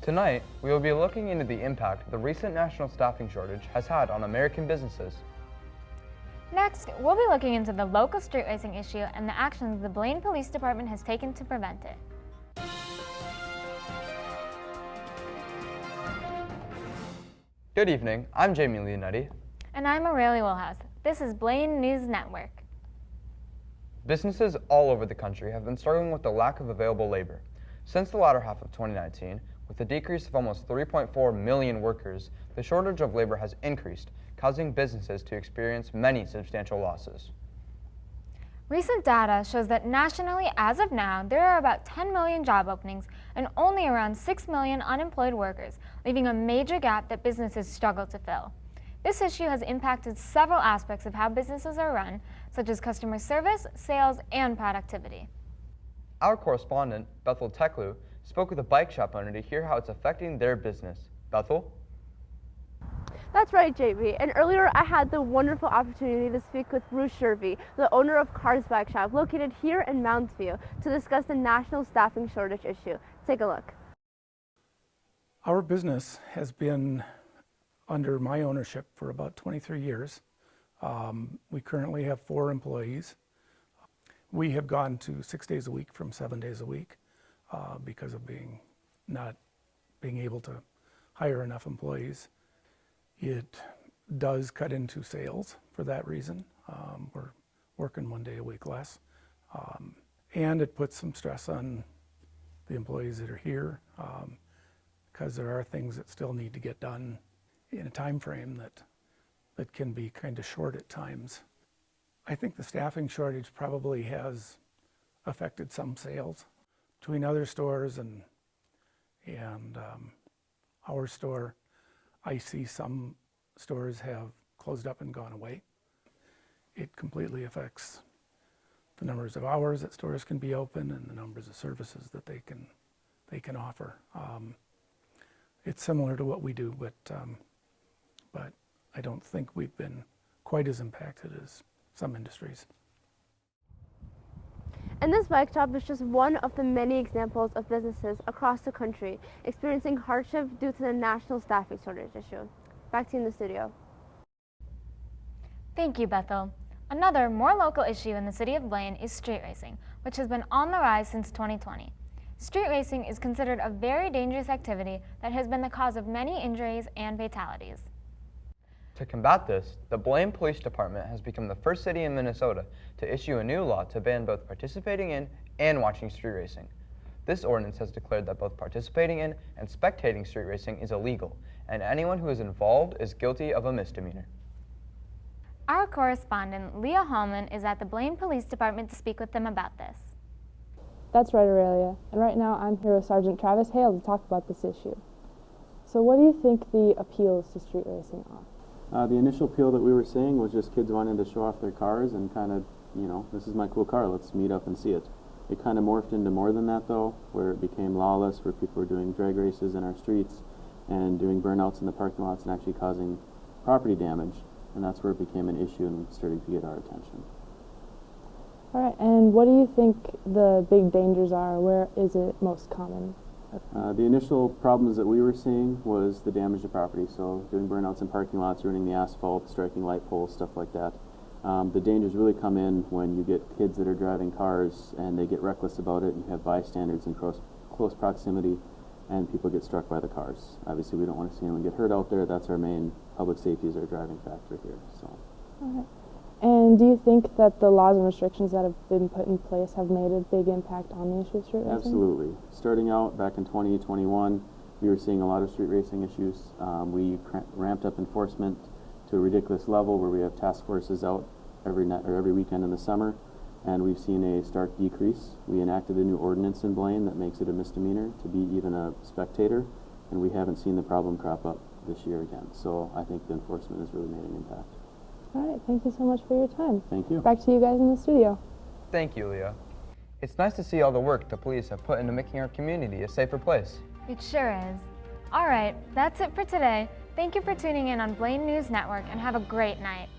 Tonight, we will be looking into the impact the recent national staffing shortage has had on American businesses. Next, we'll be looking into the local street racing issue and the actions the Blaine Police Department has taken to prevent it. Good evening, I'm Jamie Leonetti. And I'm Aurelia Wilhouse. This is Blaine News Network. Businesses all over the country have been struggling with the lack of available labor. Since the latter half of 2019, with a decrease of almost 3.4 million workers, the shortage of labor has increased, causing businesses to experience many substantial losses. Recent data shows that nationally, as of now, there are about 10 million job openings and only around 6 million unemployed workers, leaving a major gap that businesses struggle to fill. This issue has impacted several aspects of how businesses are run, such as customer service, sales, and productivity. Our correspondent, Bethel Teklu, spoke with a bike shop owner to hear how it's affecting their business. Bethel? That's right, JB. And earlier I had the wonderful opportunity to speak with Bruce Shervey, the owner of Cars Bike Shop, located here in Mounds View, to discuss the national staffing shortage issue. Take a look. Our business has been under my ownership for about 23 years. We currently have 4 employees. We have gone to 6 days a week from 7 days a week because of not being able to hire enough employees. It does cut into sales for that reason. We're working 1 day a week less. And it puts some stress on the employees that are here because there are things that still need to get done in a time frame that can be kind of short at times. I think the staffing shortage probably has affected some sales. Between other stores and our store, I see some stores have closed up and gone away. It completely affects the numbers of hours that stores can be open and the numbers of services that they can offer. It's similar to what we do, but I don't think we've been quite as impacted as some industries. And this bike shop is just one of the many examples of businesses across the country experiencing hardship due to the national staffing shortage issue. Back to you in the studio. Thank you, Bethel. Another, more local issue in the city of Blaine is street racing, which has been on the rise since 2020. Street racing is considered a very dangerous activity that has been the cause of many injuries and fatalities. To combat this, the Blaine Police Department has become the first city in Minnesota to issue a new law to ban both participating in and watching street racing. This ordinance has declared that both participating in and spectating street racing is illegal, and anyone who is involved is guilty of a misdemeanor. Our correspondent, Leah Hallman, is at the Blaine Police Department to speak with them about this. That's right, Aurelia. And right now I'm here with Sergeant Travis Hale to talk about this issue. So what do you think the appeals to street racing are? The initial appeal that we were seeing was just kids wanting to show off their cars and kind of, this is my cool car, let's meet up and see it. It kind of morphed into more than that though, where it became lawless, where people were doing drag races in our streets and doing burnouts in the parking lots and actually causing property damage. And that's where it became an issue and started to get our attention. All right, and what do you think the big dangers are? Where is it most common? The initial problems that we were seeing was the damage to property, so doing burnouts in parking lots, ruining the asphalt, striking light poles, stuff like that. The dangers really come in when you get kids that are driving cars and they get reckless about it and you have bystanders in close proximity and people get struck by the cars. Obviously we don't want to see anyone get hurt out there. That's our main public safety is our driving factor here. So. All right. And do you think that the laws and restrictions that have been put in place have made a big impact on the issue of street racing? Absolutely. Starting out back in 2021, we were seeing a lot of street racing issues. We ramped up enforcement to a ridiculous level where we have task forces out every weekend in the summer, and we've seen a stark decrease. We enacted a new ordinance in Blaine that makes it a misdemeanor to be even a spectator, and we haven't seen the problem crop up this year again. So I think the enforcement has really made an impact. All right, thank you so much for your time. Thank you. Back to you guys in the studio. Thank you, Leah. It's nice to see all the work the police have put into making our community a safer place. It sure is. All right, that's it for today. Thank you for tuning in on Blaine News Network and have a great night.